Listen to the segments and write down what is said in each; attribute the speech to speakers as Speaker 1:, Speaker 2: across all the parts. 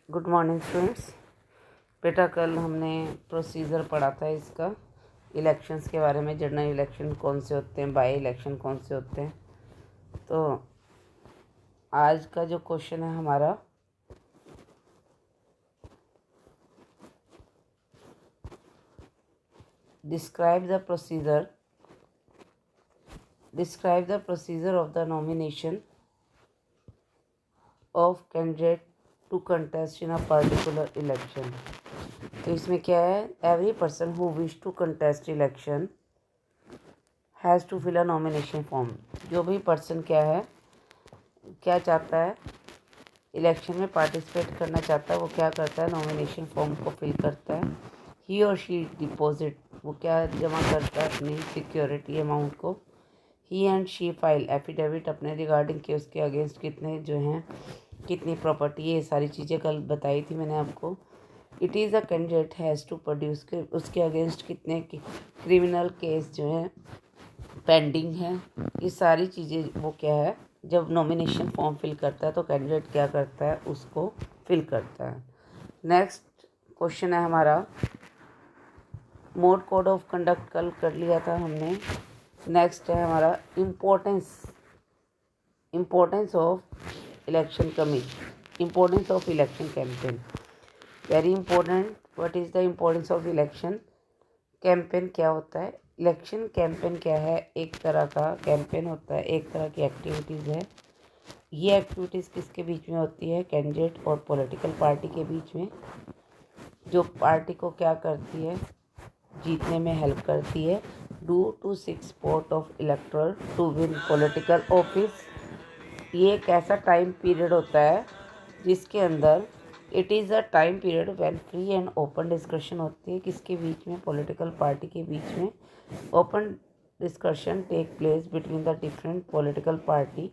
Speaker 1: Good morning students. बेटा कल हमने प्रोसीजर पढ़ा था इसका, इलेक्शंस के बारे में। जनरल इलेक्शन कौन से होते हैं, बाई इलेक्शन कौन से होते हैं। तो आज का जो क्वेश्चन है हमारा, describe the procedure of the nomination of candidate to contest in a particular election. तो इसमें क्या है, every person who wish to contest election has to fill a nomination form. जो भी पर्सन क्या चाहता है, इलेक्शन में पार्टिसिपेट करना चाहता है, वो क्या करता है, नॉमिनेशन फॉर्म को फिल करता है। ही और शी डिपॉजिट, वो क्या जमा करता है, अपनी सिक्योरिटी अमाउंट को। ही एंड शी फाइल एफिडेविट अपने रिगार्डिंग के उसके अगेंस्ट कितने जो हैं, कितनी प्रॉपर्टी, ये सारी चीज़ें कल बताई थी मैंने आपको। It is a candidate has to produce, उसके अगेंस्ट कितने क्रिमिनल केस जो हैं पेंडिंग है, ये सारी चीज़ें वो क्या है, जब नॉमिनेशन फॉर्म फिल करता है तो कैंडिडेट क्या करता है, उसको फिल करता है। नेक्स्ट क्वेश्चन है हमारा, मोड कोड ऑफ कंडक्ट कल कर लिया था हमने। नेक्स्ट है हमारा importance of election campaign. Very important. What is the importance of election campaign? क्या होता है इलेक्शन कैंपेन? क्या है, एक तरह का कैंपेन होता है, एक तरह की एक्टिविटीज़ है। ये एक्टिविटीज़ किसके बीच में होती है, कैंडिडेट और पॉलिटिकल पार्टी के बीच में। जो पार्टी को क्या करती है, जीतने में हेल्प करती है। Due to seek support of electoral to win political office. ये एक ऐसा टाइम पीरियड होता है जिसके अंदर it is a time period when free and open discussion होती है। किसके बीच में, पॉलिटिकल पार्टी के बीच में open discussion take place between the different political party.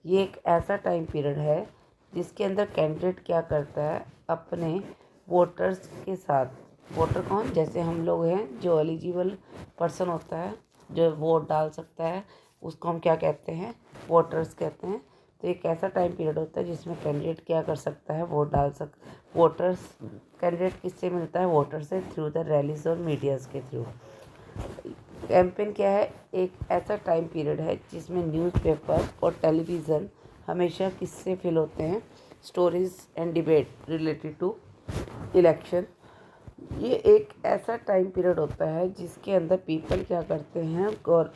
Speaker 1: ये एक ऐसा टाइम पीरियड है जिसके अंदर कैंडिडेट क्या करता है, अपने वोटर्स के साथ, वोटर कौन, जैसे हम लोग हैं, जो एलिजिबल पर्सन होता है, जो वोट डाल सकता है, उसको हम क्या कहते हैं, वोटर्स कहते हैं। तो एक ऐसा टाइम पीरियड होता है जिसमें कैंडिडेट क्या कर सकता है, वोटर्स, कैंडिडेट किससे मिलता है, वोटर से, थ्रू द रैलीज और मीडियाज़ के थ्रू। कैंपेन क्या है, एक ऐसा टाइम पीरियड है जिसमें न्यूज़पेपर और टेलीविज़न हमेशा किससे फिल होते हैं, stories and debate related to election. ये एक ऐसा टाइम पीरियड होता है जिसके अंदर पीपल क्या करते हैं, और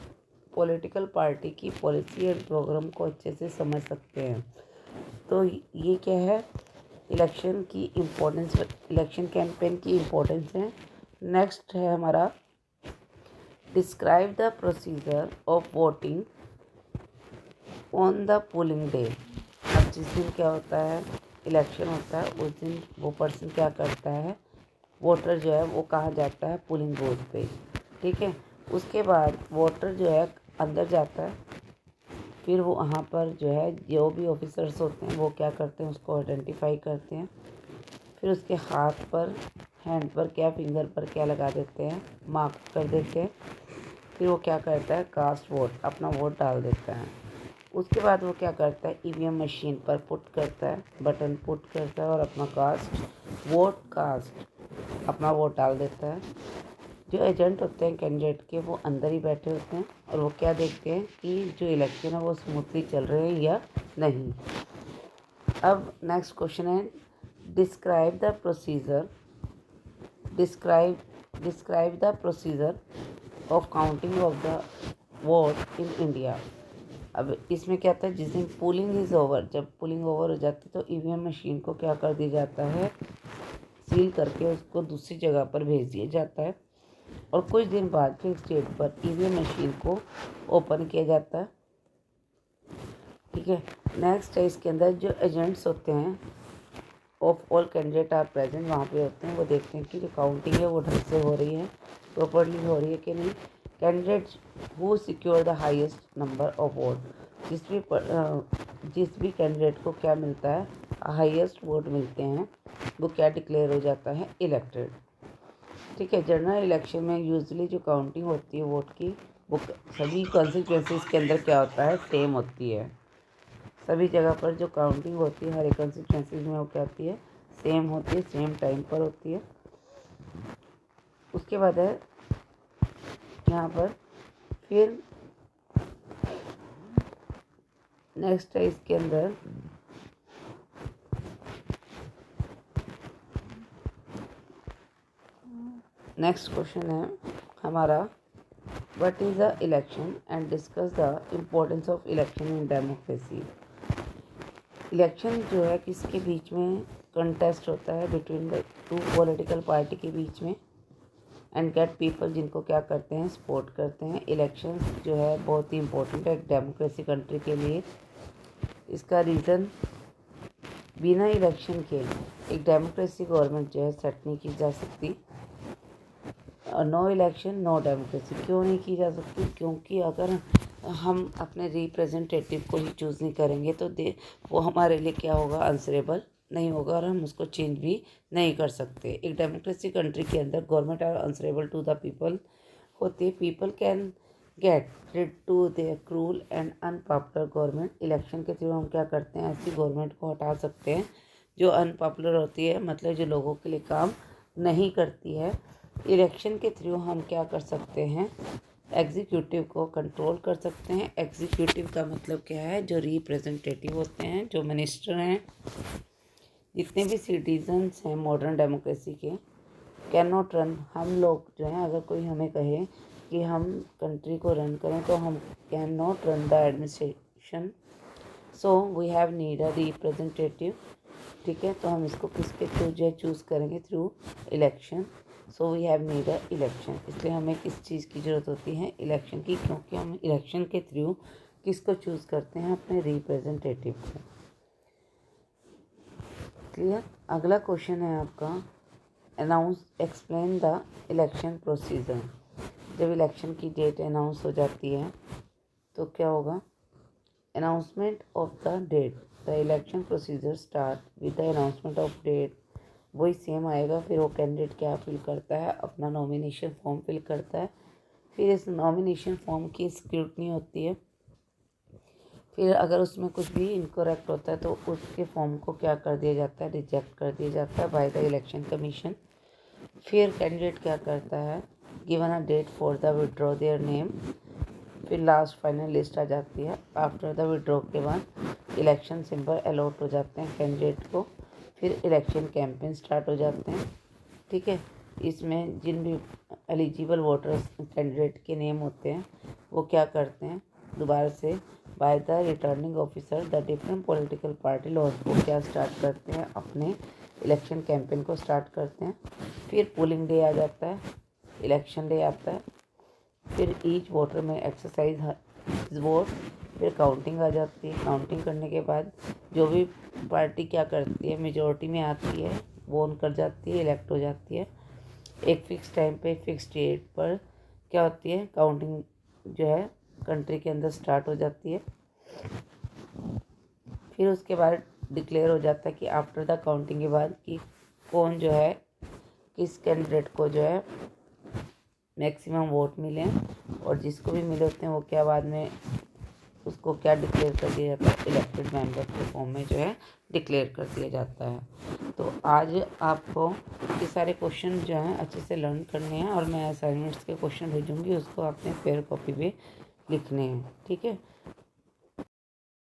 Speaker 1: पॉलिटिकल पार्टी की पॉलिसी एंड प्रोग्राम को अच्छे से समझ सकते हैं। तो ये क्या है, इलेक्शन की इम्पोर्टेंस, इलेक्शन कैंपेन की इम्पोर्टेंस है। नेक्स्ट है हमारा, describe the procedure of voting on the polling day. अब जिस दिन क्या होता है, इलेक्शन होता है, उस दिन वो पर्सन क्या करता है, वोटर जो है वो कहाँ जाता है, पोलिंग बूथ पे। ठीक है, उसके बाद वोटर जो है अंदर जाता है, फिर वो वहाँ पर जो है जो भी ऑफिसर्स होते हैं वो क्या करते हैं, उसको आइडेंटिफाई करते हैं। फिर उसके हाथ पर, हैंड पर क्या, फिंगर पर क्या लगा देते हैं, मार्क कर देते हैं। फिर वो क्या करता है, कास्ट वोट, अपना वोट डाल देता है। उसके बाद वो क्या करता है, ईवीएम मशीन पर पुट करता है, बटन पुट करता है और अपना अपना वोट डाल देता है। जो एजेंट होते हैं कैंडिडेट के, वो अंदर ही बैठे होते हैं और वो क्या देखते हैं कि जो इलेक्शन है वो स्मूथली चल रहे हैं या नहीं। अब नेक्स्ट क्वेश्चन है, describe the procedure of counting of the vote in India. अब इसमें क्या होता है, जिस दिन पोलिंग इज़ ओवर, जब पोलिंग ओवर हो जाती है तो ईवीएम मशीन को क्या कर दिया जाता है, सील करके उसको दूसरी जगह पर भेज दिया जाता है। और कुछ दिन बाद फिर स्टेट पर ईवीएम मशीन को ओपन किया जाता है। ठीक है, नेक्स्ट है, इसके अंदर जो एजेंट्स होते हैं of all candidate are present, वहाँ पे होते हैं, वो देखते हैं कि जो काउंटिंग है वो ढंग से हो रही है, प्रॉपर्ली हो रही है कि नहीं। Candidate who secure the highest number of vote, जिस भी कैंडिडेट को क्या मिलता है, हाईएस्ट वोट मिलते हैं, वो क्या डिक्लेयर हो जाता है, इलेक्टेड। ठीक है, जनरल इलेक्शन में यूजुअली जो काउंटिंग होती है वोट की, वो सभी कॉन्स्टिट्यूएंसीज के अंदर क्या होता है, सेम होती है। सभी जगह पर जो काउंटिंग होती है हर एक कॉन्स्टिट्यूएंसीज में वो क्या होती है, सेम होती है, सेम टाइम पर होती है। उसके बाद है यहाँ पर फिर नेक्स्ट है इसके अंदर नेक्स्ट क्वेश्चन है हमारा, what is the election and discuss the importance of election in democracy. Election जो है किसके बीच में कंटेस्ट होता है, between the two political party के बीच में, एंड गेट पीपल जिनको क्या करते हैं, सपोर्ट करते हैं। इलेक्शन जो है बहुत ही इम्पोर्टेंट है एक डेमोक्रेसी कंट्री के लिए। इसका रीज़न, बिना इलेक्शन के एक डेमोक्रेसी गवर्नमेंट जो है सेट नहीं की जा सकती। और नो इलेक्शन नो डेमोक्रेसी। क्यों नहीं की जा सकती? क्योंकि अगर हम अपने रिप्रेजेंटेटिव को ही चूज़ नहीं करेंगे तो वो हमारे लिए क्या होगा, आंसरेबल नहीं होगा और हम उसको चेंज भी नहीं कर सकते। एक डेमोक्रेसी कंट्री के अंदर government are answerable to the people होती है। People can get rid to their cruel and unpopular government. Election के थ्रू हम क्या करते हैं, ऐसी गवर्नमेंट को हटा सकते हैं जो अनपॉपुलर होती है, मतलब जो लोगों के लिए काम नहीं करती है। इलेक्शन के थ्रू हम क्या कर सकते हैं, एग्जीक्यूटिव को कंट्रोल कर सकते हैं। एग्जीक्यूटिव का मतलब क्या है, जो रिप्रेजेंटेटिव होते हैं, जो मिनिस्टर हैं, जितने भी सिटीजन्स हैं मॉडर्न डेमोक्रेसी के, कैन नॉट रन। हम लोग जो हैं, अगर कोई हमें कहे कि हम कंट्री को रन करें तो हम can not run the administration, so we have need a representative. ठीक है, तो हम इसको किसके थ्रू जो है चूज़ करेंगे, through election. So we have need a election. इसलिए हमें किस चीज़ की ज़रूरत होती है, इलेक्शन की, क्योंकि हम इलेक्शन के थ्रू किसको चूज़ करते हैं, अपने रिप्रेजेंटेटिव को। क्लियर। अगला क्वेश्चन है आपका, announce explain the election procedure. जब इलेक्शन की डेट अनाउंस हो जाती है तो क्या होगा, announcement of the date, the election procedure start with the announcement of date. वही सेम आएगा। फिर वो कैंडिडेट क्या फिल करता है, अपना नॉमिनेशन फॉर्म फिल करता है। फिर इस नॉमिनेशन फॉर्म की स्क्रूटनी होती है। फिर अगर उसमें कुछ भी इनकरेक्ट होता है तो उसके फॉर्म को क्या कर दिया जाता है, रिजेक्ट कर दिया जाता है बाय द इलेक्शन कमीशन। फिर कैंडिडेट क्या करता है, given a date for the withdraw their name. फिर लास्ट फाइनल लिस्ट आ जाती है। आफ्टर द विड्रॉ के बाद इलेक्शन सिंबल अलॉट हो जाते हैं कैंडिडेट को। फिर इलेक्शन कैंपेन स्टार्ट हो जाते हैं। ठीक है, इसमें जिन भी एलिजिबल वोटर्स कैंडिडेट के नेम होते हैं वो क्या करते हैं, दोबारा से by the returning officer the different political party लॉज को क्या स्टार्ट करते हैं, अपने इलेक्शन कैंपेन को स्टार्ट करते हैं। फिर पोलिंग डे आ जाता है, इलेक्शन डे आता है। फिर ईच वोटर में एक्सरसाइज वोट। फिर काउंटिंग आ जाती है। काउंटिंग करने के बाद जो भी पार्टी क्या करती है, मेजॉरिटी में आती है, वो ऑन कर जाती है, इलेक्ट हो जाती है। एक फ़िक्स टाइम पे फिक्स डेट पर क्या होती है, काउंटिंग जो है कंट्री के अंदर स्टार्ट हो जाती है। फिर उसके बाद डिक्लेयर हो जाता है कि आफ्टर द काउंटिंग के बाद कि कौन जो है, किस कैंडिडेट को जो है मैक्सिमम वोट मिले, और जिसको भी मिले होते हैं वो क्या बाद में उसको क्या डिक्लेयर कर दिया जाता है, इलेक्टेड मेंबर के फॉर्म में जो है डिक्लेयर कर दिया जाता है। तो आज आपको ये सारे क्वेश्चन जो हैं अच्छे से लर्न करने हैं और मैं असाइनमेंट्स के क्वेश्चन भेजूँगी, उसको आपने फेयर कॉपी पे लिखने हैं। ठीक है।